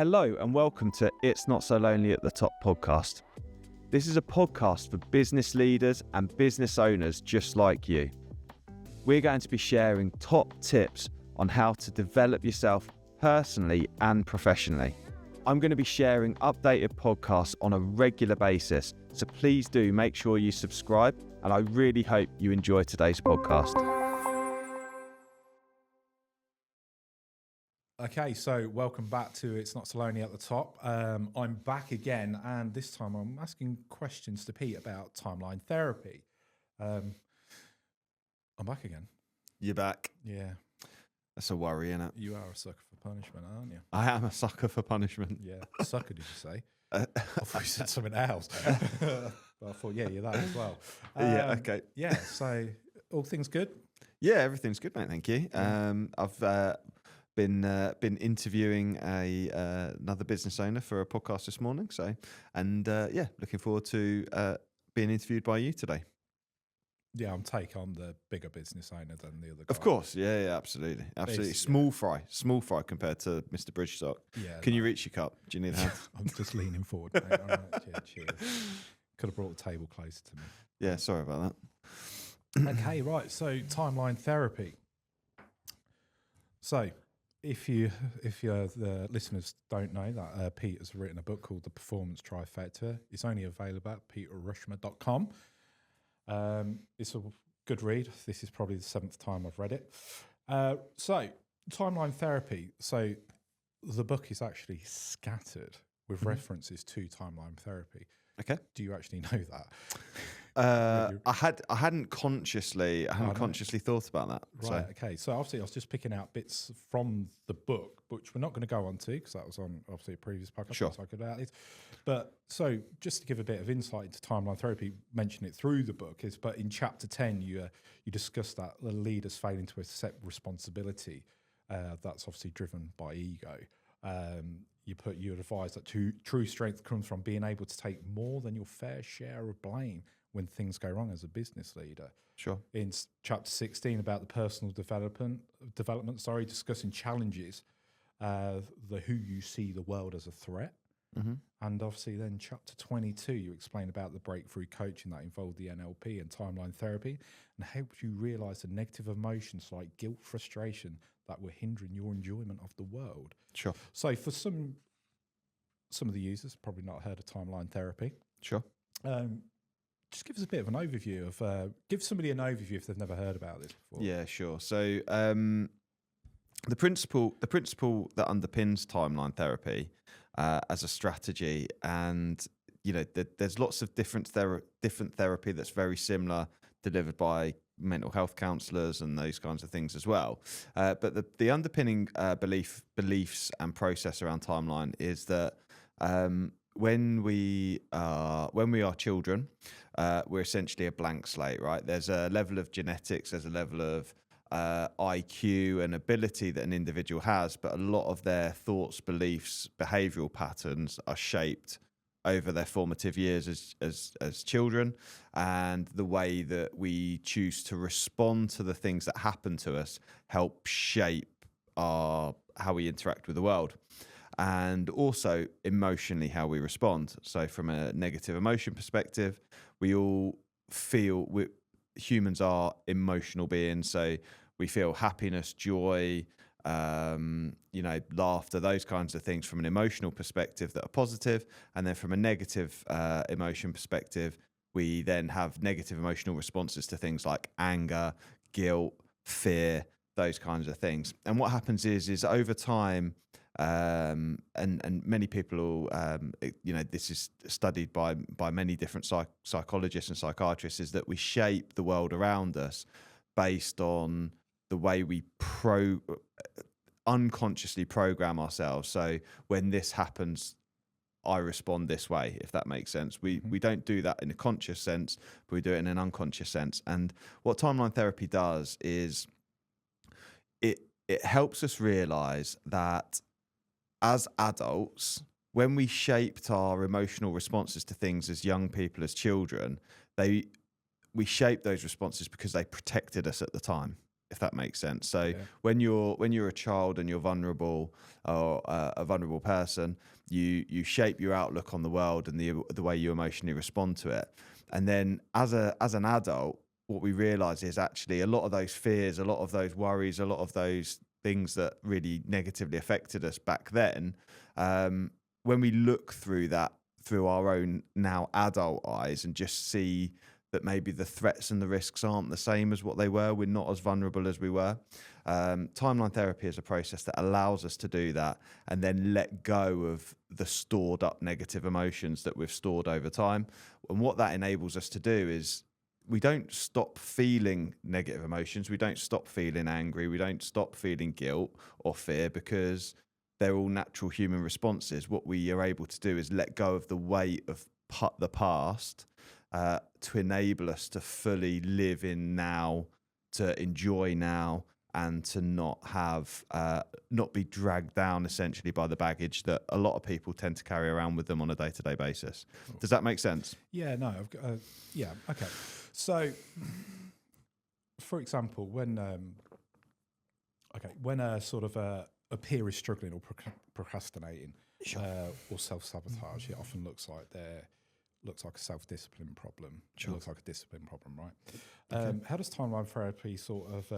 Hello and welcome to It's Not So Lonely at the Top podcast. This is a podcast for business leaders and business owners just like you. We're going to be sharing top tips on how to develop yourself personally and professionally. I'm going to be sharing updated podcasts on a regular basis, so please do make sure you subscribe, and I really hope you enjoy today's podcast. Okay, so welcome back to It's Not So Lonely at the Top. I'm back again, and this time I'm asking questions to Pete about timeline therapy. I'm back again. You're back. Yeah. That's a worry, isn't it? You are a sucker for punishment, aren't you? I am a sucker for punishment. Yeah. Sucker, did you say? I thought you said something else. But I thought, yeah, you're that as well. Yeah, okay. Yeah, so all things good? Yeah, everything's good, mate, thank you. I've been interviewing another business owner for a podcast this morning, looking forward to being interviewed by you today. Yeah, I'm the bigger business owner than the other guy. Of course, yeah, absolutely. Small fry compared to Mr. Bridgestock. Yeah. Can you reach your cup? Do you need a hand? I'm just leaning forward, mate. All right, cheers. Could have brought the table closer to me. Yeah, sorry about that. Okay, right. So timeline therapy. So if the listeners don't know that Pete has written a book called The Performance Trifecta. It's only available at peterrushmer.com. It's a good read. This is probably the 7th time I've read it. So timeline therapy. So the book is actually scattered with references to timeline therapy. Okay. Do you actually know that? I hadn't consciously thought about that. Right. Okay. So obviously, I was just picking out bits from the book, which we're not going to go on to because that was on obviously a previous podcast. Sure. So I could add it. But so just to give a bit of insight into timeline therapy, mention it through the book but in chapter 10, you discuss that the leaders failing to accept responsibility. That's obviously driven by ego. You advise that true strength comes from being able to take more than your fair share of blame when things go wrong as a business leader. Sure. In chapter 16 about the personal development, discussing challenges, the who you see the world as a threat. Mm-hmm. And obviously then chapter 22, you explain about the breakthrough coaching that involved the NLP and timeline therapy and helped you realize the negative emotions like guilt, frustration that were hindering your enjoyment of the world. Sure. So for some of the users, probably not heard of timeline therapy. Sure. Just give us a bit of an overview of, give somebody an overview if they've never heard about this before. Yeah, sure. So the principle that underpins timeline therapy as a strategy, and there's lots of different therapy that's very similar, delivered by mental health counsellors and those kinds of things as well. But the underpinning beliefs and process around timeline is that when we are children, we're essentially a blank slate, right? There's a level of genetics, there's a level of IQ and ability that an individual has, but a lot of their thoughts, beliefs, behavioural patterns are shaped over their formative years as children, and the way that we choose to respond to the things that happen to us help shape how we interact with the world. And also emotionally how we respond. So from a negative emotion perspective, we all feel humans are emotional beings. So we feel happiness, joy, laughter, those kinds of things from an emotional perspective that are positive. And then from a negative emotion perspective, we then have negative emotional responses to things like anger, guilt, fear, those kinds of things. And what happens is over time, and many people, this is studied by many different psychologists and psychiatrists, is that we shape the world around us based on the way we unconsciously program ourselves. So when this happens, I respond this way, if that makes sense. We don't do that in a conscious sense, but we do it in an unconscious sense. And what timeline therapy does is it helps us realize that as adults, when we shaped our emotional responses to things as young people, as children, we shaped those responses because they protected us at the time. if that makes sense. So Yeah. when you're a child and you're vulnerable, or a vulnerable person, you shape your outlook on the world and the way you emotionally respond to it. And then as an adult, what we realize is actually a lot of those fears, a lot of those worries, a lot of those things that really negatively affected us back then, when we look through that through our own now adult eyes and just see that maybe the threats and the risks aren't the same as what they were, we're not as vulnerable as we were. Timeline therapy is a process that allows us to do that and then let go of the stored up negative emotions that we've stored over time. And what that enables us to do is we don't stop feeling negative emotions. We don't stop feeling angry. We don't stop feeling guilt or fear, because they're all natural human responses. What we are able to do is let go of the weight of the past, to enable us to fully live in now, to enjoy now, and to not be dragged down essentially by the baggage that a lot of people tend to carry around with them on a day-to-day basis. Does that make sense? Yeah, no, I've got, yeah, okay. So, for example, when a sort of a peer is struggling or procrastinating, Sure. or self-sabotage, it often looks like a self-discipline problem. Sure. It looks like a discipline problem, right? Okay. How does timeline therapy sort of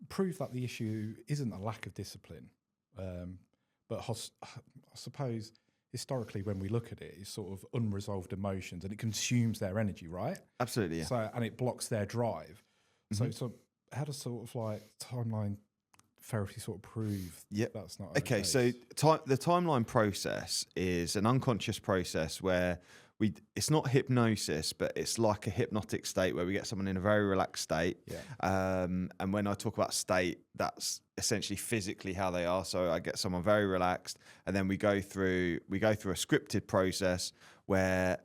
prove that the issue isn't a lack of discipline, but I suppose historically when we look at it, it's sort of unresolved emotions and it consumes their energy, right? Absolutely, yeah. So, and it blocks their drive. Mhm. So how does sort of like timeline therapy sort of prove Yep. that's not Okay, case? so the timeline process is an unconscious process where it's not hypnosis, but it's like a hypnotic state where we get someone in a very relaxed state. Yeah. And when I talk about state, that's essentially physically how they are. So I get someone very relaxed, and then we go through a scripted process where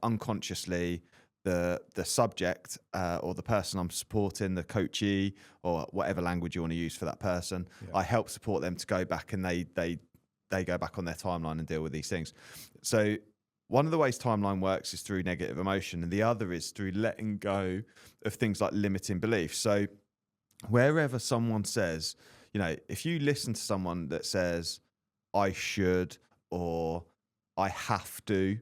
unconsciously the subject, or the person I'm supporting, the coachee, or whatever language you want to use for that person, Yeah. I help support them to go back, and they go back on their timeline and deal with these things. So one of the ways timeline works is through negative emotion, and the other is through letting go of things like limiting beliefs. So wherever someone says, if you listen to someone that says, I should, or I have to,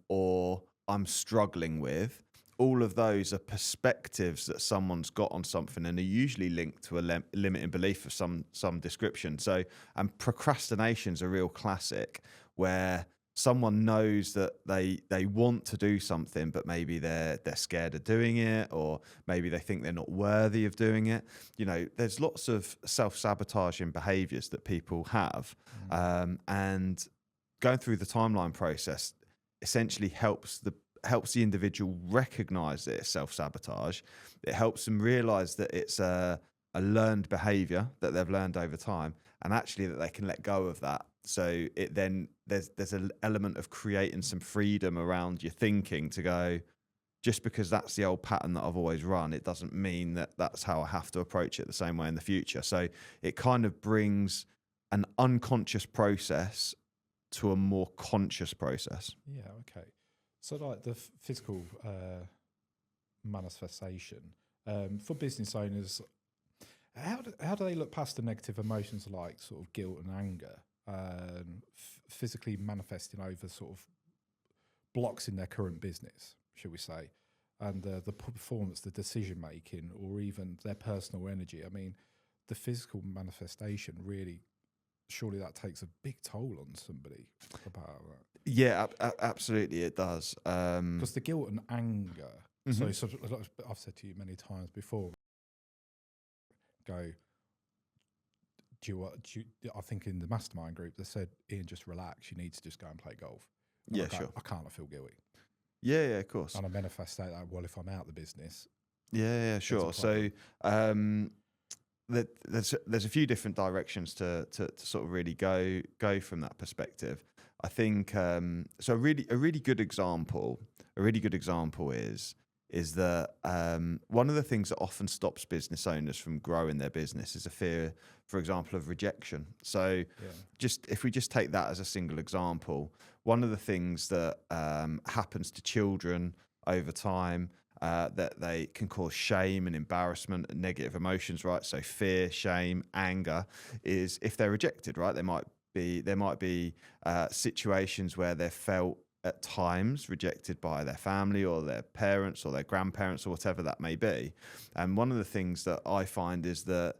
or I'm struggling with, all of those are perspectives that someone's got on something and are usually linked to a limiting belief of some description. So, and procrastination's a real classic where someone knows that they want to do something, but maybe they're scared of doing it, or maybe they think they're not worthy of doing it. There's lots of self-sabotaging behaviors that people have, and going through the timeline process essentially helps the individual recognize that it's self-sabotage. It helps them realize that it's a learned behavior that they've learned over time, and actually that they can let go of that. So it then there's an element of creating some freedom around your thinking to go, just because that's the old pattern that I've always run, it doesn't mean that that's how I have to approach it the same way in the future. So it kind of brings an unconscious process to a more conscious process. Yeah, okay. So like the physical manifestation, for business owners, how do they look past the negative emotions like sort of guilt and anger, physically manifesting over sort of blocks in their current business, should we say, and the performance, the decision making, or even their personal energy? I mean, the physical manifestation really, surely that takes a big toll on somebody about that. Yeah, absolutely, it does. Because the guilt and anger. Mhm. So I've said to you many times before. Go. I think in the mastermind group they said, Ian, just relax. You need to just go and play golf. And Yeah, I go, sure. I can't. I feel guilty. Yeah, of course. And I manifest that. Well, if I'm out of the business. Yeah, sure. So there's a few different directions to sort of really go from that perspective. I think so. A really good example is that one of the things that often stops business owners from growing their business is a fear, for example, of rejection. So if we just take that as a single example, one of the things that happens to children over time, that they can cause shame and embarrassment and negative emotions, right? So fear, shame, anger is if they're rejected, right? There might be situations where they're felt at times rejected by their family or their parents or their grandparents or whatever that may be. And one of the things that I find is that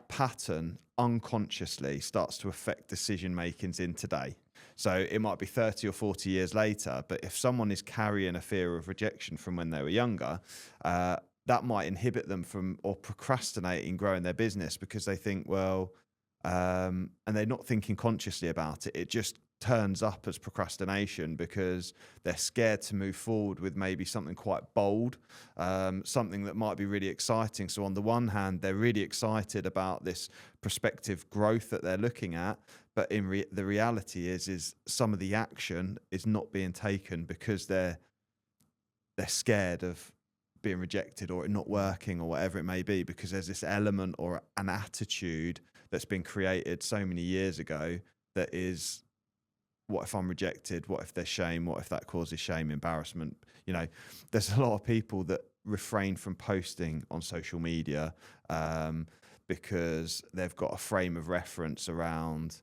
pattern unconsciously starts to affect decision makings in today. So it might be 30 or 40 years later, but if someone is carrying a fear of rejection from when they were younger, that might inhibit them from or procrastinating growing their business because they think, well, and they're not thinking consciously about it. It just turns up as procrastination because they're scared to move forward with maybe something quite bold, something that might be really exciting. So on the one hand, they're really excited about this prospective growth that they're looking at, but the reality is some of the action is not being taken because they're scared of being rejected or it not working or whatever it may be, because there's this element or an attitude that's been created so many years ago that is, what if I'm rejected? What if there's shame? What if that causes shame, embarrassment? You know, there's a lot of people that refrain from posting on social media because they've got a frame of reference around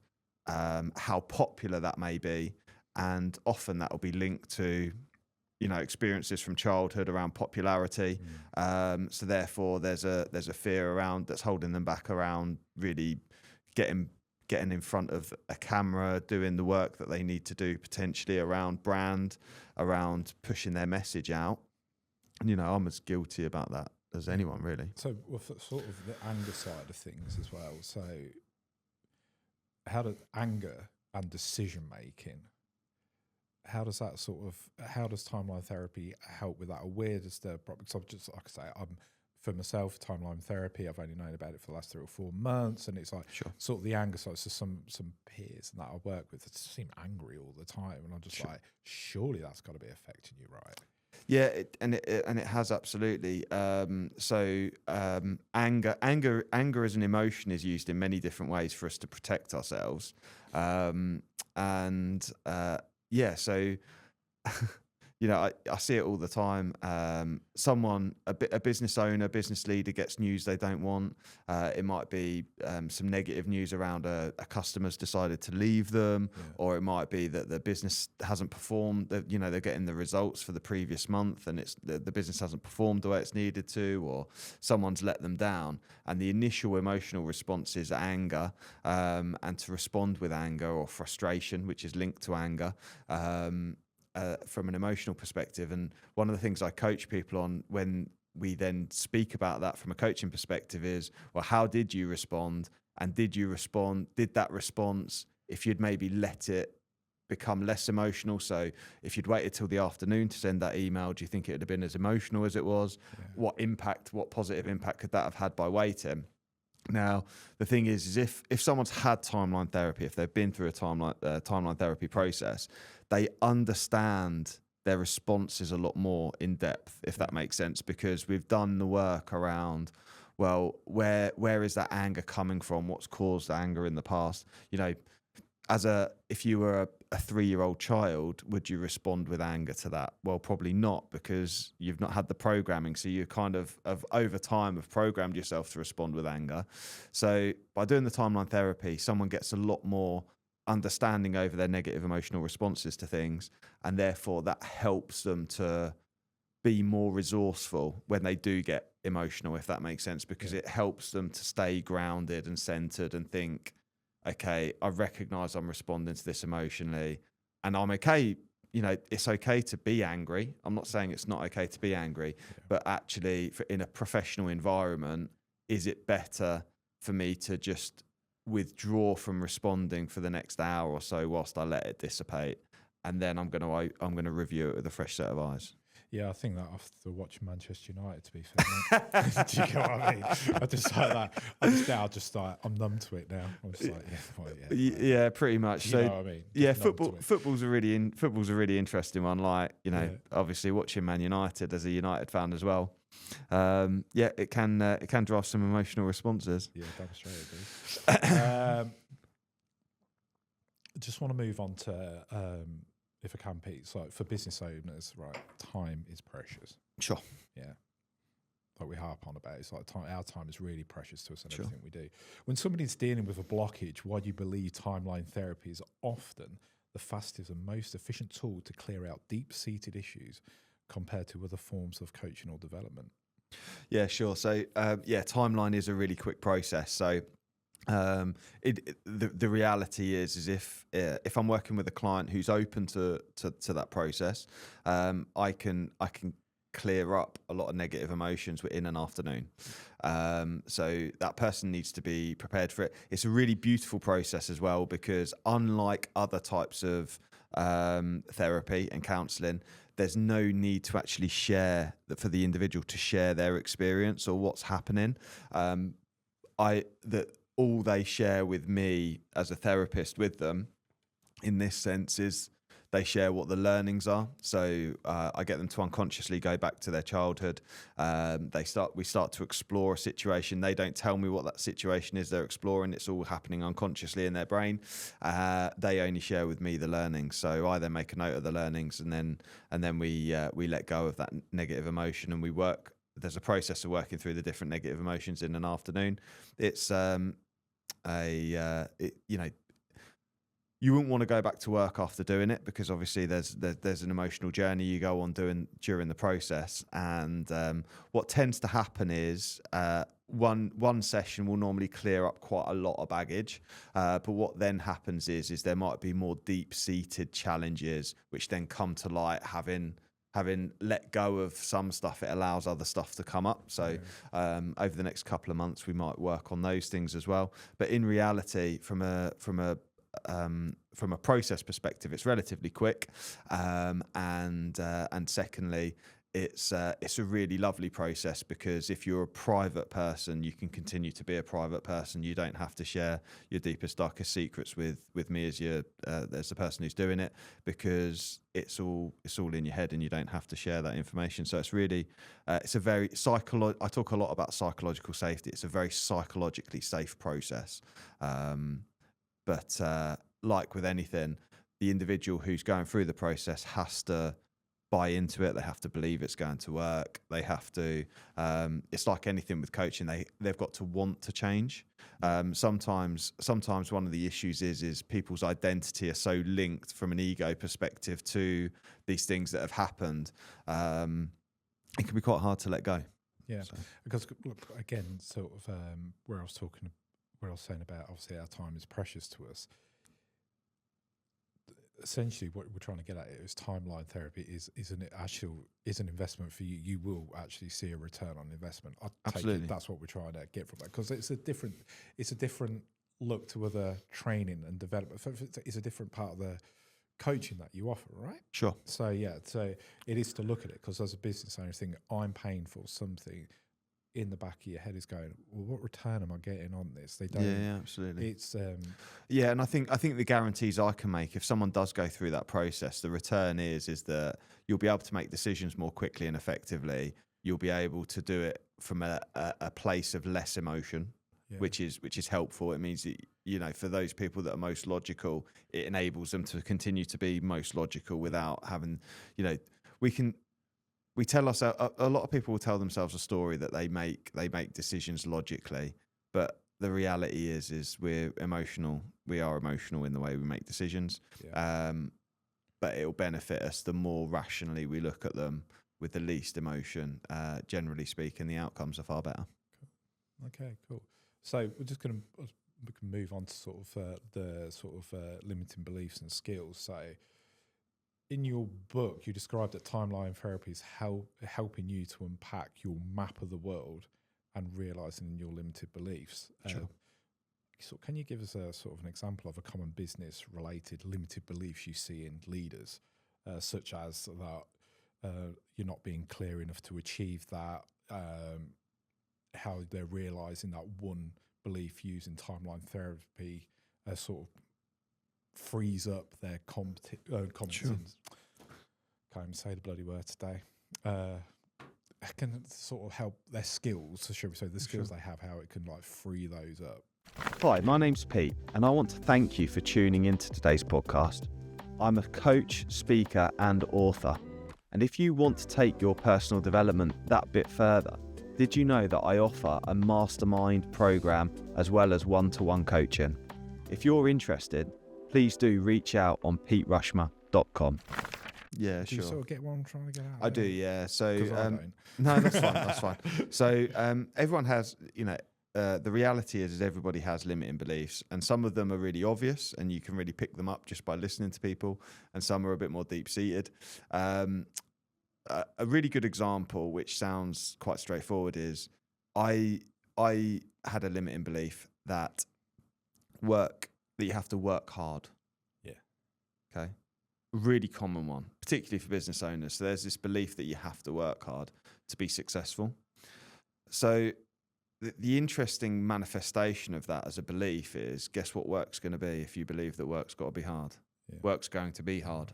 how popular that may be. And often that will be linked to, you know, experiences from childhood around popularity. So therefore there's a fear around that's holding them back around really getting in front of a camera, doing the work that they need to do potentially around brand, around pushing their message out. And, you know, I'm as guilty about that as anyone, really. So with sort of the anger side of things as well. So how does anger and decision making, how does timeline therapy help with that? Or where does the problem, because I'm just, like I say, for myself, timeline therapy, I've only known about it for the last 3 or 4 months, and it's like sort of the anger side. So some peers that I work with that seem angry all the time, and I'm just like, surely that's got to be affecting you, right? Yeah, it has absolutely. Anger as an emotion is used in many different ways for us to protect ourselves, so. You know, I see it all the time. A business owner, business leader gets news they don't want. It might be some negative news around a customer's decided to leave them, or it might be that the business hasn't performed. You know, they're getting the results for the previous month, and it's the business hasn't performed the way it's needed to, or someone's let them down. And the initial emotional response is anger, and to respond with anger or frustration, which is linked to anger. From an emotional perspective. And one of the things I coach people on when we then speak about that from a coaching perspective is, well, how did you respond? And did that response, if you'd maybe let it become less emotional? So if you'd waited till the afternoon to send that email, do you think it would have been as emotional as it was? What positive impact could that have had by waiting? Now, the thing is if someone's had timeline therapy, if they've been through a timeline therapy process, they understand their responses a lot more in depth, if that makes sense, because we've done the work around, well, where is that anger coming from? What's caused anger in the past? You know, if you were a 3-year-old child, would you respond with anger to that? Well, probably not, because you've not had the programming. So you kind of over time have programmed yourself to respond with anger. So by doing the timeline therapy, someone gets a lot more understanding over their negative emotional responses to things, and therefore that helps them to be more resourceful when they do get emotional, if that makes sense, because it helps them to stay grounded and centered and think, okay, I recognize I'm responding to this emotionally, and I'm okay. You know, it's okay to be angry. I'm not saying it's not okay to be angry, but actually in a professional environment, is it better for me to just withdraw from responding for the next hour or so whilst I let it dissipate, and then I'm going to review it with a fresh set of eyes? Yeah, I think that after watching Manchester United, to be fair. Do you get what I mean? I just like that. I'm numb to it now. I'm just like, yeah, pretty much. You know what I mean? Yeah, football's a really interesting one. Like, you know, obviously watching Man United as a United fan as well. It can drive some emotional responses. Yeah, demonstrated. I just want to move on to if I can, Pete, so for business owners, right, time is precious. Sure. Yeah. Like we harp on about, it's like our time is really precious to us and Sure. everything we do. When somebody's dealing with a blockage, why do you believe timeline therapy is often the fastest and most efficient tool to clear out deep-seated issues compared to other forms of coaching or development? Yeah, sure. So, timeline is a really quick process. So, the reality is if I'm working with a client who's open to that process, I can clear up a lot of negative emotions within an afternoon. So that person needs to be prepared for it. It's a really beautiful process as well, because unlike other types of therapy and counselling, there's no need to actually share for the individual to share their experience or what's happening. All they share with me as a therapist with them in this sense is they share what the learnings are. So I get them to unconsciously go back to their childhood. We start to explore a situation. They don't tell me what that situation is they're exploring. It's all happening unconsciously in their brain. They only share with me the learnings. So I then make a note of the learnings, and then we let go of that negative emotion, and we work. There's a process of working through the different negative emotions in an afternoon. It's you wouldn't want to go back to work after doing it, because obviously there's an emotional journey you go on doing during the process. And what tends to happen is one session will normally clear up quite a lot of baggage, but what then happens is there might be more deep-seated challenges which then come to light. Having let go of some stuff, it allows other stuff to come up. So over the next couple of months, we might work on those things as well. But in reality, from a process perspective, it's relatively quick, and secondly, it's a really lovely process, because if you're a private person, you can continue to be a private person. You don't have to share your deepest, darkest secrets with me as the person who's doing it, because it's all in your head, and you don't have to share that information. So it's really it's a very I talk a lot about psychological safety. It's a very psychologically safe process. But like with anything, the individual who's going through the process has to buy into it. They have to believe it's going to work. They have to. It's like anything with coaching. They've got to want to change. Sometimes one of the issues is people's identity are so linked from an ego perspective to these things that have happened. It can be quite hard to let go. Yeah, so. Because look, again, sort of where I was saying about, obviously our time is precious to us. Essentially, what we're trying to get at is timeline therapy is an investment for you. You will actually see a return on investment. Absolutely, that's what we're trying to get from that, because it's a different look to other training and development. It's a different part of the coaching that you offer, right? Sure. So it is to look at it, because as a business owner, think I'm paying for something. In the back of your head is going, well, what return am I getting on this? They don't. Yeah, absolutely. It's and I think the guarantees I can make, if someone does go through that process, the return is that you'll be able to make decisions more quickly and effectively. You'll be able to do it from a place of less emotion, which is helpful. It means that, for those people that are most logical, it enables them to continue to be most logical without having, we tell us a lot of people will tell themselves a story that they make decisions logically, but the reality is we're emotional. We are emotional in the way we make decisions. But it'll benefit us the more rationally we look at them with the least emotion. Generally speaking, the outcomes are far better. Cool. Okay, cool. So we can move on to sort of the limiting beliefs and skills. So in your book, you described that timeline therapy is helping you to unpack your map of the world and realizing your limited beliefs. Sure. So can you give us a sort of an example of a common business-related limited beliefs you see in leaders, such as that you're not being clear enough to achieve that, how they're realizing that one belief using timeline therapy sort of frees up their competence. Sure. Can't even say the bloody word today. Can sort of help their skills, shall we say, the skills they have, how it can free those up. Hi, my name's Pete, and I want to thank you for tuning into today's podcast. I'm a coach, speaker, and author. And if you want to take your personal development that bit further, did you know that I offer a mastermind program as well as one-to-one coaching? If you're interested, please do reach out on peterushmer.com. Yeah, Do you sort of get what I'm trying to get out? I do, yeah. So, I don't. no, that's fine. That's fine. So, everyone has, the reality is everybody has limiting beliefs, and some of them are really obvious, and you can really pick them up just by listening to people, and some are a bit more deep-seated. A really good example, which sounds quite straightforward, is I had a limiting belief that you have to work hard. Yeah. Okay. Really common one, particularly for business owners. So there's this belief that you have to work hard to be successful. So the interesting manifestation of that as a belief is, guess what work's going to be if you believe that work's got to be hard? Yeah. Work's going to be hard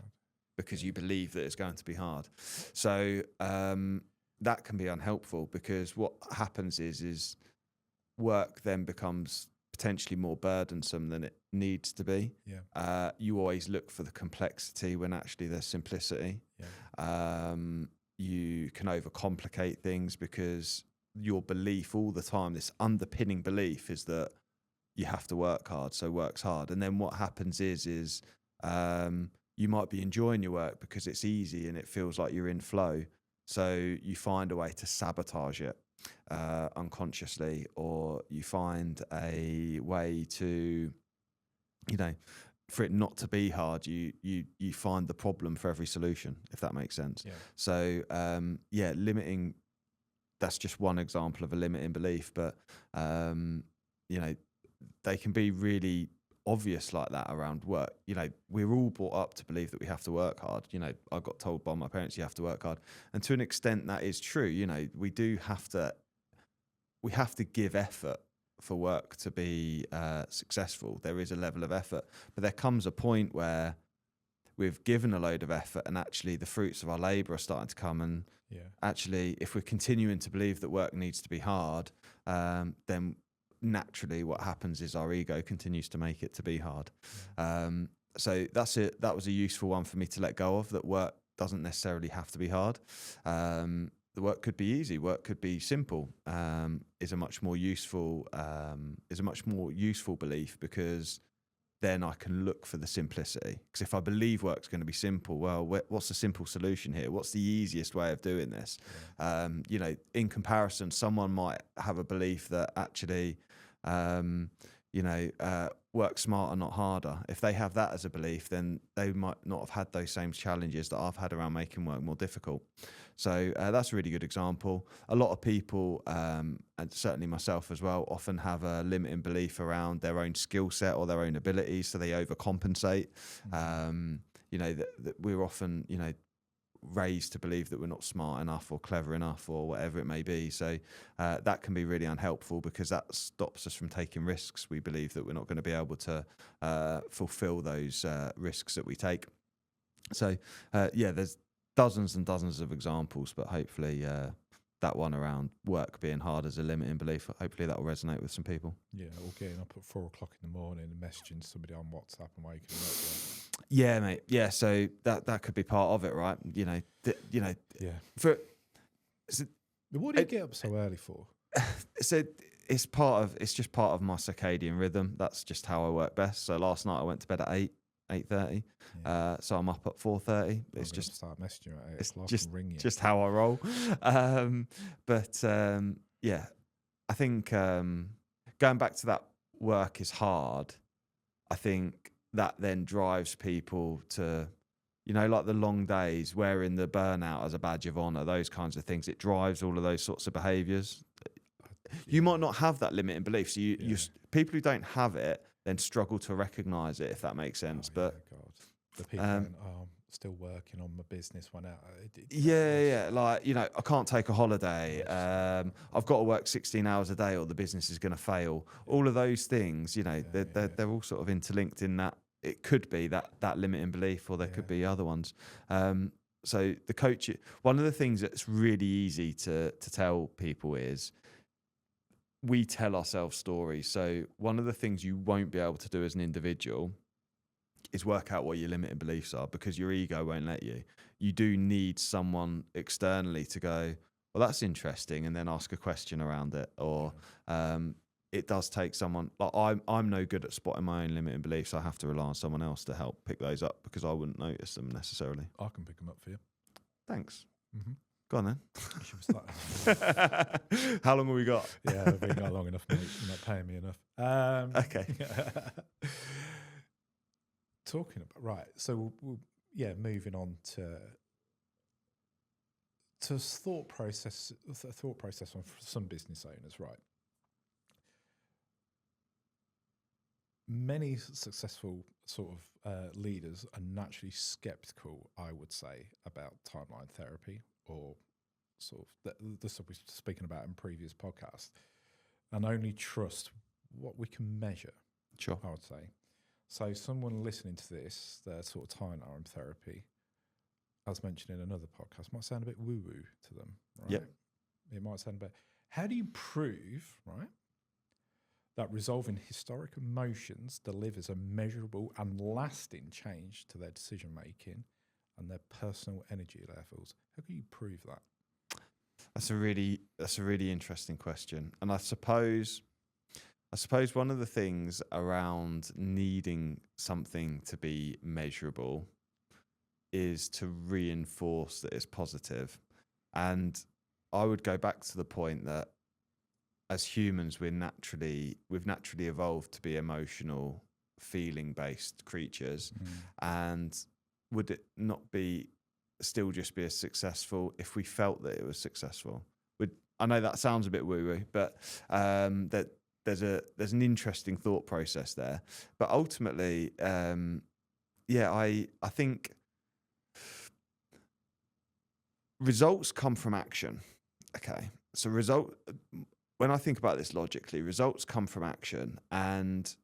because you believe that it's going to be hard. So that can be unhelpful, because what happens is work then becomes potentially more burdensome than it needs to be. Yeah. You always look for the complexity when actually there's simplicity. Yeah. You can overcomplicate things because your belief all the time, this underpinning belief, is that you have to work hard, so work's hard. And then what happens is you might be enjoying your work because it's easy and it feels like you're in flow. So you find a way to sabotage it unconsciously, or you find a way to, for it not to be hard, you find the problem for every solution, if that makes sense. Yeah. So limiting, that's just one example of a limiting belief, but they can be really obvious like that around work. We're all brought up to believe that we have to work hard. I got told by my parents you have to work hard, and to an extent that is true. We have to give effort for work to be successful. There is a level of effort, but there comes a point where we've given a load of effort and actually the fruits of our labour are starting to come. And actually, if we're continuing to believe that work needs to be hard, then naturally what happens is our ego continues to make it to be hard. So that's it. That was a useful one for me to let go of, that work doesn't necessarily have to be hard. The work could be easy. Work could be simple. Is a much more useful belief, because then I can look for the simplicity. Because if I believe work's going to be simple, well, what's the simple solution here? What's the easiest way of doing this? In comparison, someone might have a belief that actually, work smarter, not harder. If they have that as a belief, then they might not have had those same challenges that I've had around making work more difficult. So that's a really good example. A lot of people, and certainly myself as well, often have a limiting belief around their own skill set or their own abilities, so they overcompensate. That we're often, raised to believe that we're not smart enough or clever enough or whatever it may be. So that can be really unhelpful, because that stops us from taking risks. We believe that we're not going to be able to fulfill those risks that we take. So there's dozens and dozens of examples, but hopefully that one around work being hard as a limiting belief, hopefully that will resonate with some people. Yeah, or getting up at 4 o'clock in the morning and messaging somebody on WhatsApp and waking them up. Yeah, mate. Yeah, so that could be part of it, right? Yeah. What do you get up so early for? So it's just part of my circadian rhythm. That's just how I work best. So last night I went to bed at 8:30. So I'm up at 4:30. It's just start messaging you at 8 o'clock just, and ring you. Just how I roll. I think going back to that work is hard. I think that then drives people to, like the long days, wearing the burnout as a badge of honor, those kinds of things. It drives all of those sorts of behaviors. You might not have that limiting belief. So people who don't have it then struggle to recognize it, if that makes sense. God. The people going, I'm still working on my business one out. Like, I can't take a holiday. I've got to work 16 hours a day or the business is going to fail. All of those things, they're all sort of interlinked in that. It could be that limiting belief, or there could be other ones. So the coach, one of the things that's really easy to tell people is we tell ourselves stories. So one of the things you won't be able to do as an individual is work out what your limiting beliefs are, because your ego won't let you. You do need someone externally to go, well, that's interesting, and then ask a question around it. Or it does take someone, like I'm no good at spotting my own limiting beliefs. I have to rely on someone else to help pick those up, because I wouldn't notice them necessarily. I can pick them up for you. Thanks. Mm-hmm. Go on then. You should start. How long have we got? Yeah, we've been not long enough, mate. You're not paying me enough. Okay. Talking about, right, so moving on to thought process on some business owners, right? Many successful sort of leaders are naturally skeptical, I would say, about timeline therapy, or sort of the stuff we've spoken about in previous podcasts, and only trust what we can measure. Sure. I would say. So someone listening to this, their sort of timeline therapy, as mentioned in another podcast, might sound a bit woo-woo to them, right? Yep. It might sound a bit. How do you prove, right, that resolving historic emotions delivers a measurable and lasting change to their decision making and their personal energy levels? How can you prove that? That's a really interesting question, and I suppose one of the things around needing something to be measurable is to reinforce that it's positive. And I would go back to the point that as humans, we've naturally evolved to be emotional, feeling-based creatures. And would it not be still just be as successful if we felt that it was successful? I know that sounds a bit woo-woo, but that there's an interesting thought process there. But ultimately, I think results come from action. Okay, so when I think about this logically, results come from action, and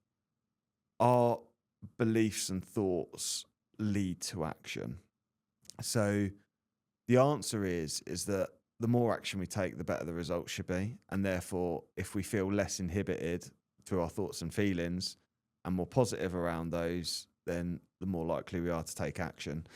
our beliefs and thoughts lead to action. So the answer is that the more action we take, the better the results should be. And therefore, if we feel less inhibited through our thoughts and feelings and more positive around those, then the more likely we are to take action.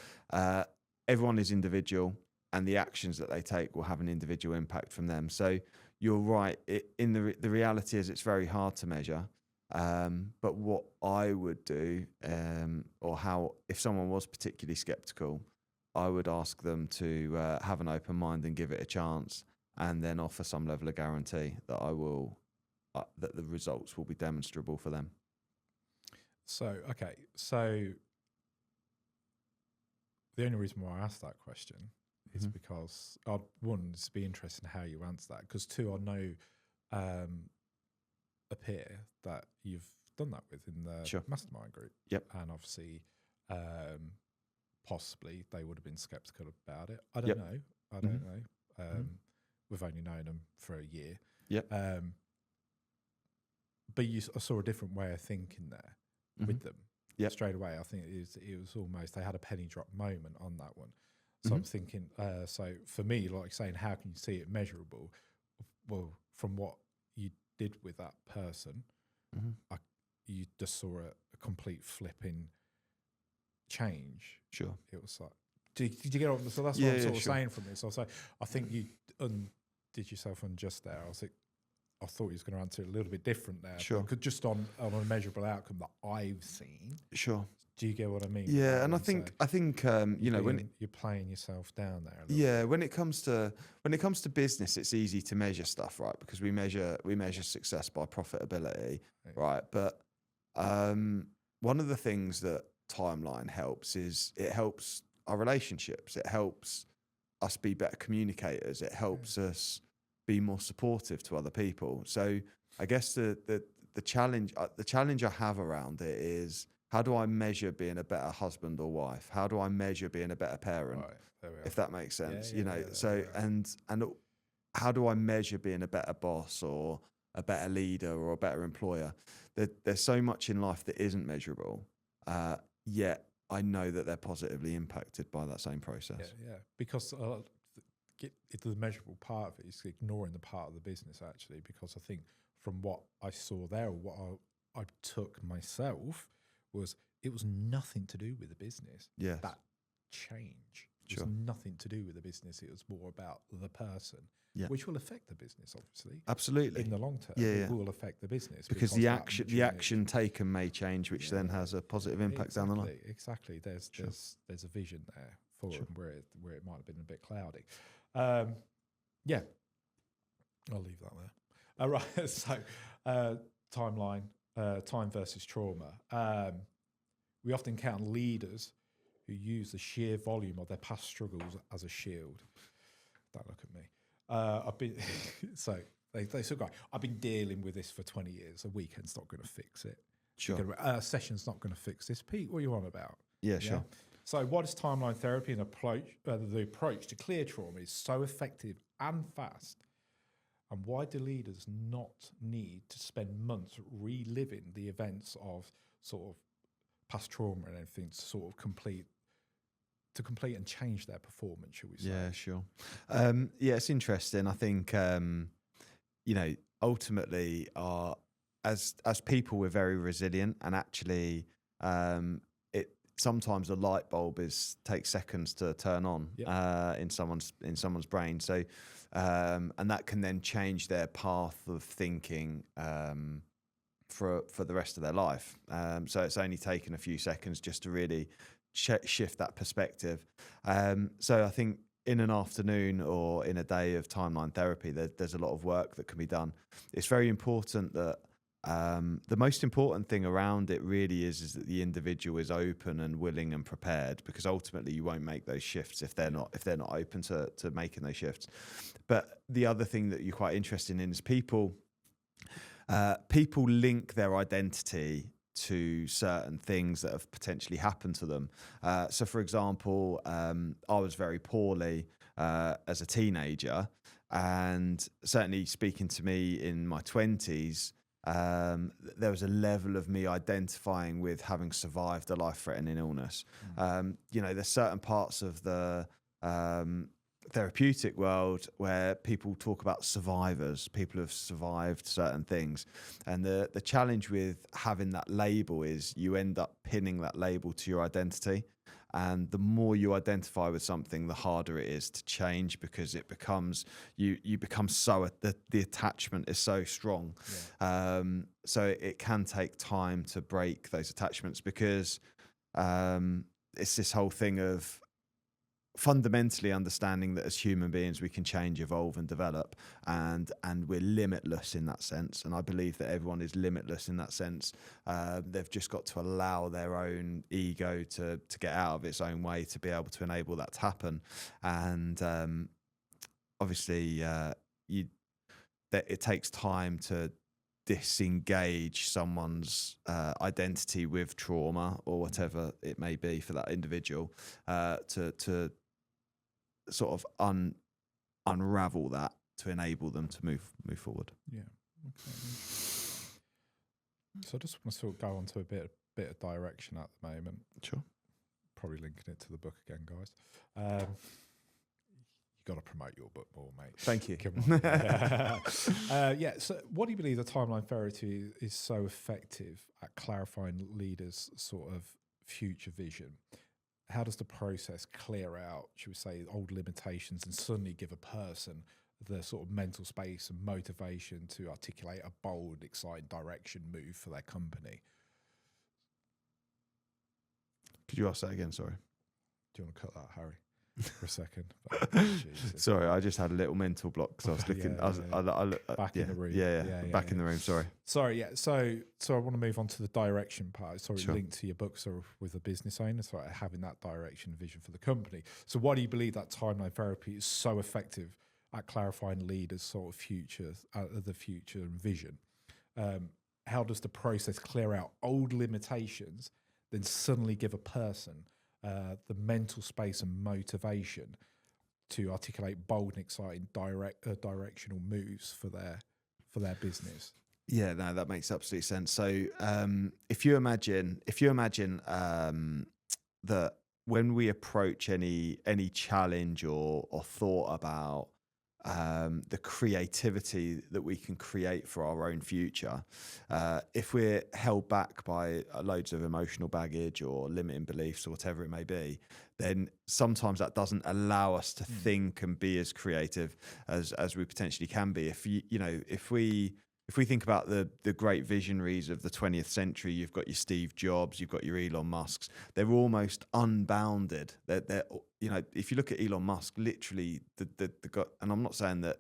Everyone is individual, and the actions that they take will have an individual impact from them. So you're right. The reality is it's very hard to measure. But what I would do, if someone was particularly skeptical, I would ask them to have an open mind and give it a chance, and then offer some level of guarantee that that the results will be demonstrable for them. So the only reason why I asked that question is because one, it's be interested in how you answer that, because two, I know a peer that you've done that with in the mastermind group. Yep. And obviously, possibly they would have been skeptical about it. I don't know. I don't know. We've only known them for a year. Yep. But I saw a different way of thinking there with them. Yep. Straight away, I think it was almost, they had a penny drop moment on that one. So I'm thinking, so for me, like saying, how can you see it measurable? Well, from what you did with that person, you just saw a complete flipping change. Sure. It was like, did you get on? So that's what I'm sort of saying from this. I think you did yourself unjust there. I thought he was going to answer it a little bit different there. Sure. Just on a measurable outcome that I've seen. Sure. Do you get what I mean? Yeah, and I think when you're playing yourself down there. Yeah, when it comes to business, it's easy to measure stuff, right? Because we measure success by profitability, right? But one of the things that timeline helps is it helps our relationships. It helps us be better communicators. It helps us be more supportive to other people. So I guess the challenge I have around it is, how do I measure being a better husband or wife? How do I measure being a better parent? Right, if that makes sense, and how do I measure being a better boss or a better leader or a better employer? There's so much in life that isn't measurable, yet I know that they're positively impacted by that same process. Yeah. Because the measurable part of it is ignoring the part of the business, actually, because I think from what I saw there, or what I took myself, was it was nothing to do with the business. Yeah. That change Sure. was nothing to do with the business. It was more about the person, Yeah. which will affect the business, obviously. Absolutely. In the long term, Yeah, it yeah. will affect the business Because that the action taken may change, which then has a positive impact down the line. Exactly. There's a vision there for Sure. them where it might have been a bit cloudy. Yeah, I'll leave that there. All right. So timeline, time versus trauma. We often encounter leaders who use the sheer volume of their past struggles as a shield. Don't look at me. I've been so they sort of go, I've been dealing with this for 20 years. A weekend's not going to fix it. Sure. A session's not going to fix this. Pete, what are you on about? Yeah, sure. So what is timeline therapy and the approach to clear trauma is so effective and fast? And why do leaders not need to spend months reliving the events of sort of past trauma and everything to sort of complete and change their performance, shall we say? Yeah, sure. Yeah, it's interesting. I think ultimately, as people, we're very resilient, and actually, it sometimes a light bulb takes seconds to turn on in someone's brain. So, and that can then change their path of thinking for the rest of their life. So it's only taken a few seconds just to really shift that perspective. So I think in an afternoon or in a day of timeline therapy, there's a lot of work that can be done. It's very important that the most important thing around it really is that the individual is open and willing and prepared, because ultimately you won't make those shifts if they're not open to making those shifts. But the other thing that you're quite interested in is people link their identity to certain things that have potentially happened to them. So, for example, I was very poorly as a teenager, and certainly speaking to me in my 20s, there was a level of me identifying with having survived a life-threatening illness. There's certain parts of the therapeutic world where people talk about survivors, people who have survived certain things, and the challenge with having that label is you end up pinning that label to your identity, and the more you identify with something, the harder it is to change, because it becomes you become so the attachment is so strong. So it can take time to break those attachments, because it's this whole thing of fundamentally understanding that as human beings we can change, evolve and develop, and we're limitless in that sense. And I believe that everyone is limitless in that sense. They've just got to allow their own ego to get out of its own way to be able to enable that to happen. And obviously it takes time to disengage someone's identity with trauma or whatever it may be for that individual, to sort of unravel that to enable them to move forward. Yeah. Okay. So I just want to sort of go on to a bit of direction at the moment. Sure. Probably linking it to the book again, guys. Got to promote your book more, mate. Thank you. Come on. So what do you believe the timeline therapy is so effective at clarifying leaders' sort of future vision? How does the process clear out, should we say, old limitations and suddenly give a person the sort of mental space and motivation to articulate a bold, exciting direction move for their company? Could you ask that again? Sorry. Do you want to cut that, Harry? For a second. Sorry, I just had a little mental block because I was looking. Back in the room. Back in the room. Sorry. So I want to move on to the direction part. Sure. Linked to your book, so with a business owner, so having that direction vision for the company. So why do you believe that timeline therapy is so effective at clarifying leaders' sort of future and vision? How does the process clear out old limitations, then suddenly give a person the mental space and motivation to articulate bold and exciting directional moves for their business? Yeah, no, that makes absolute sense. So if you imagine that when we approach any challenge or thought about the creativity that we can create for our own future. If we're held back by loads of emotional baggage or limiting beliefs or whatever it may be, then sometimes that doesn't allow us to think and be as creative as we potentially can be. If we think about the great visionaries of the 20th century, you've got your Steve Jobs, you've got your Elon Musks. They're almost unbounded. They're if you look at Elon Musk, literally the guy, and I'm not saying that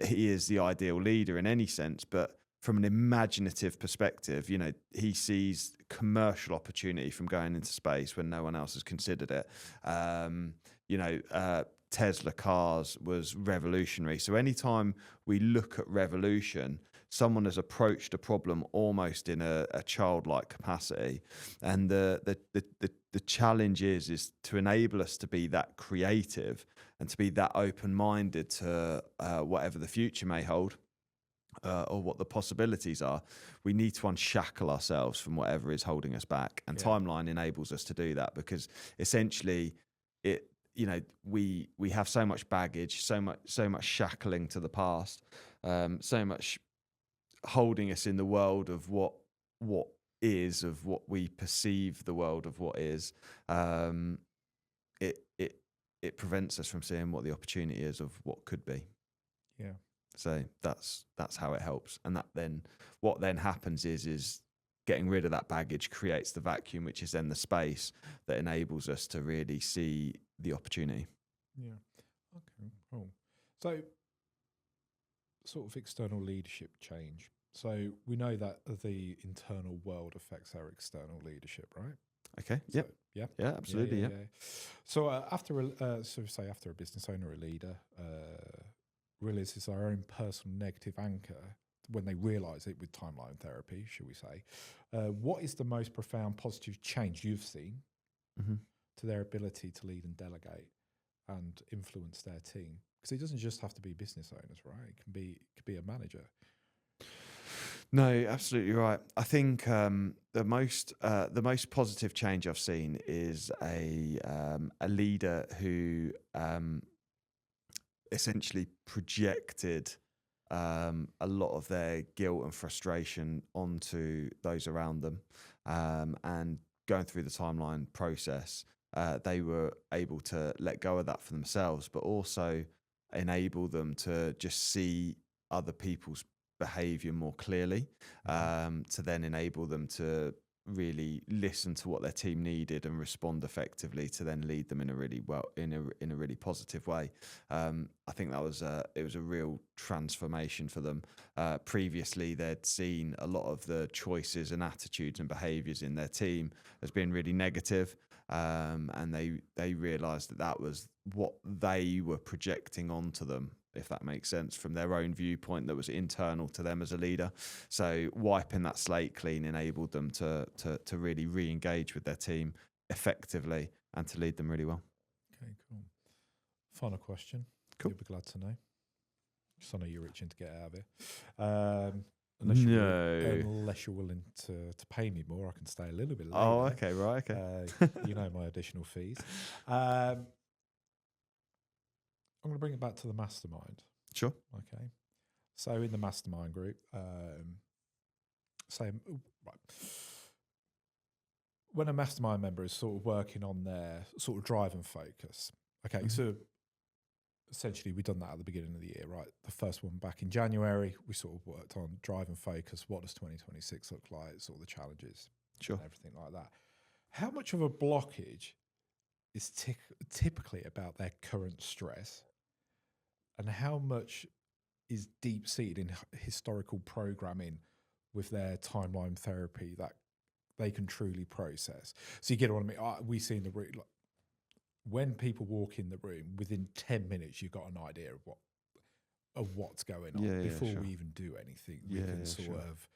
he is the ideal leader in any sense, but from an imaginative perspective, he sees commercial opportunity from going into space when no one else has considered it. Tesla cars was revolutionary. So anytime we look at revolution, someone has approached a problem almost in a childlike capacity, and the challenge is to enable us to be that creative and to be that open-minded to whatever the future may hold. Or what the possibilities are. We need to unshackle ourselves from whatever is holding us back, and Timeline enables us to do that, because essentially we have so much baggage, so much shackling to the past, so much holding us in the world of what is, of what we perceive the world of what is. It prevents us from seeing what the opportunity is of what could be. Yeah. So that's how it helps. And what then happens is getting rid of that baggage creates the vacuum, which is then the space that enables us to really see the opportunity. Yeah. Okay, cool. So sort of external leadership change. So we know that the internal world affects our external leadership, right? Okay. So, yeah. Yeah, absolutely. Yeah. So after a business owner or a leader realizes our own personal negative anchor, when they realize it with timeline therapy, should we say, what is the most profound positive change you've seen to their ability to lead and delegate and influence their team? Because it doesn't just have to be business owners, right? It could be a manager. No, absolutely right. I think the most positive change I've seen is a leader who essentially projected a lot of their guilt and frustration onto those around them, and going through the timeline process, they were able to let go of that for themselves, but also enable them to just see other people's behavior more clearly, to then enable them to really listen to what their team needed and respond effectively to then lead them in a really positive way. I think that was it was a real transformation for them. Previously, they'd seen a lot of the choices and attitudes and behaviors in their team as being really negative, and they realized that was what they were projecting onto them, if that makes sense, from their own viewpoint that was internal to them as a leader. So wiping that slate clean enabled them to really re-engage with their team effectively and to lead them really well. Okay, cool. Final question. Cool. You'll be glad to know. Because I know you're itching to get out of here. Unless you're willing to pay me more, I can stay a little bit later. Oh, okay, right, okay. My additional fees. I'm going to bring it back to the mastermind. Sure. Okay. So in the mastermind group, when a mastermind member is sort of working on their sort of drive and focus. Okay, so essentially we've done that at the beginning of the year, right? The first one back in January, we sort of worked on drive and focus. What does 2026 look like? Sort of the challenges, sure, and everything like that. How much of a blockage is typically about their current stress, and how much is deep-seated in historical programming with their timeline therapy that they can truly process? So you get what I mean? We see in the room, like, when people walk in the room, within 10 minutes, you've got an idea of what's going on before we even do anything. We can sort of,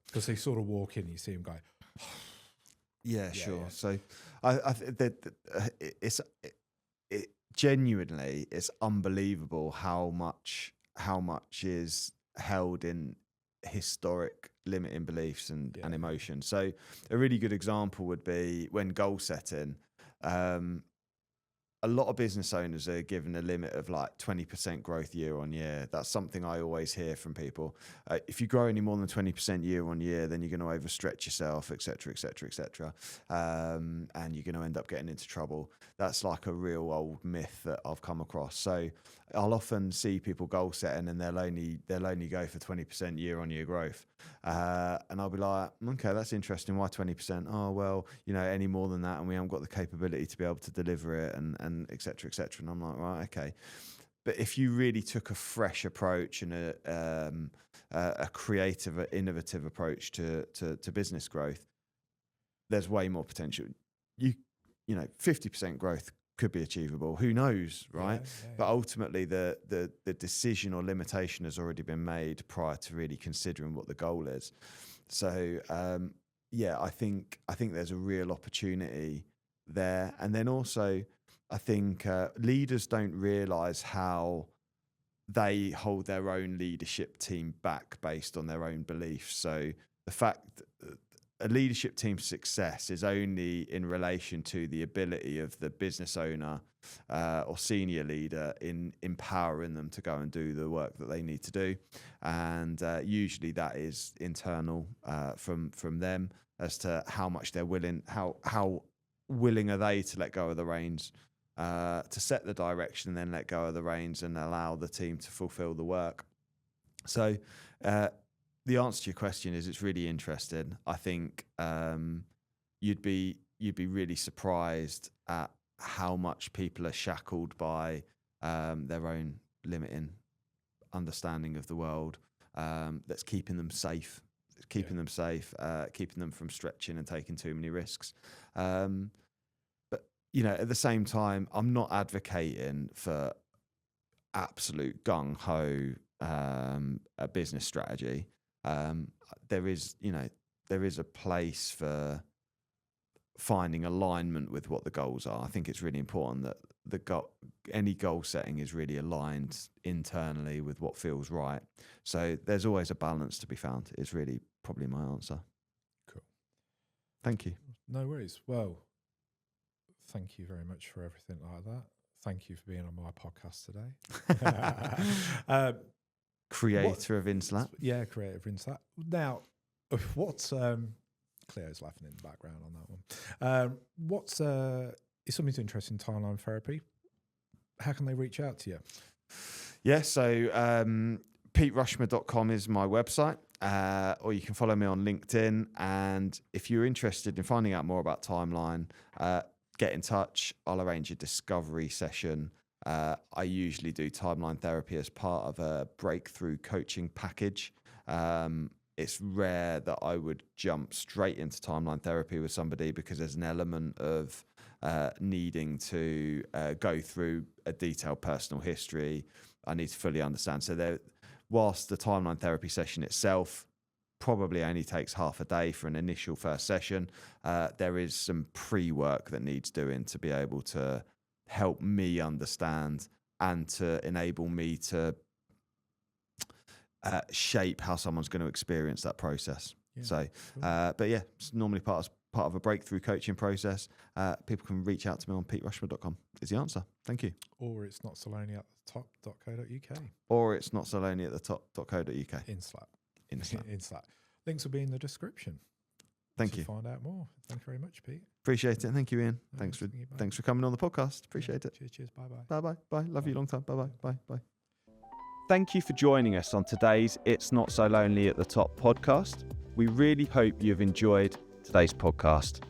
because they sort of walk in, you see them go, sure. So I think that it genuinely, it's unbelievable how much is held in historic limiting beliefs and emotions. So a really good example would be when goal setting. a lot of business owners are given a limit of like 20% growth year on year. That's something I always hear from people. If you grow any more than 20% year on year, then you're going to overstretch yourself, et cetera, et cetera, et cetera. And you're going to end up getting into trouble. That's like a real old myth that I've come across. So I'll often see people goal setting and they'll only go for 20% year on year growth. And I'll be like, okay, that's interesting. Why 20%? Oh, well, any more than that and we haven't got the capability to be able to deliver it and et cetera, et cetera. And I'm like, right, okay. But if you really took a fresh approach and a creative, innovative approach to business growth, there's way more potential. 50% growth could be achievable. Who knows, right? Yeah. But ultimately, the decision or limitation has already been made prior to really considering what the goal is. So, I think there's a real opportunity there. And then also, I think leaders don't realise how they hold their own leadership team back based on their own beliefs. So the fact that a leadership team's success is only in relation to the ability of the business owner or senior leader in empowering them to go and do the work that they need to do. And usually that is internal from them as to how much they're willing, how willing are they to let go of the reins, to set the direction and then let go of the reins and allow the team to fulfill the work. So the answer to your question is it's really interesting. I think you'd be really surprised at how much people are shackled by their own limiting understanding of the world that's keeping them safe, keeping them from stretching and taking too many risks. But at the same time, I'm not advocating for absolute gung-ho a business strategy. There is a place for finding alignment with what the goals are. I think it's really important that any goal setting is really aligned internally with what feels right. So there's always a balance to be found, is really probably my answer. Cool. Thank you. No worries. Well, thank you very much for everything like that. Thank you for being on my podcast today. Creator of Inslat. Yeah, creator of Inslat. Now, what's Cleo's laughing in the background on that one. If somebody's interested in timeline therapy, how can they reach out to you? Yeah, so peterushmer.com is my website, or you can follow me on LinkedIn. And if you're interested in finding out more about timeline, get in touch. I'll arrange a discovery session. I usually do timeline therapy as part of a breakthrough coaching package. It's rare that I would jump straight into timeline therapy with somebody because there's an element of needing to go through a detailed personal history. I need to fully understand. So whilst the timeline therapy session itself probably only takes half a day for an initial first session, there is some pre-work that needs doing to be able to help me understand and to enable me to shape how someone's going to experience that process. Yeah, so, cool. But yeah, it's normally part of a breakthrough coaching process. People can reach out to me on peterushmer.com is the answer. Thank you. Or it's not so lonely at the top.co.uk. Or it's not so lonely at the top.co.uk. Inslat. Links will be in the description. Thank you. Find out more. Thank you very much, Pete. Appreciate it. Thank you, Ian. Thanks for coming on the podcast. Appreciate it. Cheers. Bye-bye. Bye-bye. Bye. Love you long time. Bye-bye. Bye. Thank you for joining us on today's It's Not So Lonely at the Top podcast. We really hope you've enjoyed today's podcast.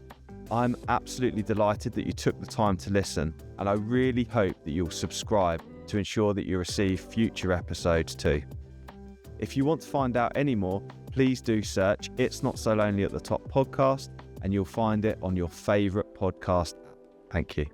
I'm absolutely delighted that you took the time to listen, and I really hope that you'll subscribe to ensure that you receive future episodes too. If you want to find out any more, please do search It's Not So Lonely at the Top podcast, and you'll find it on your favourite podcast app. Thank you.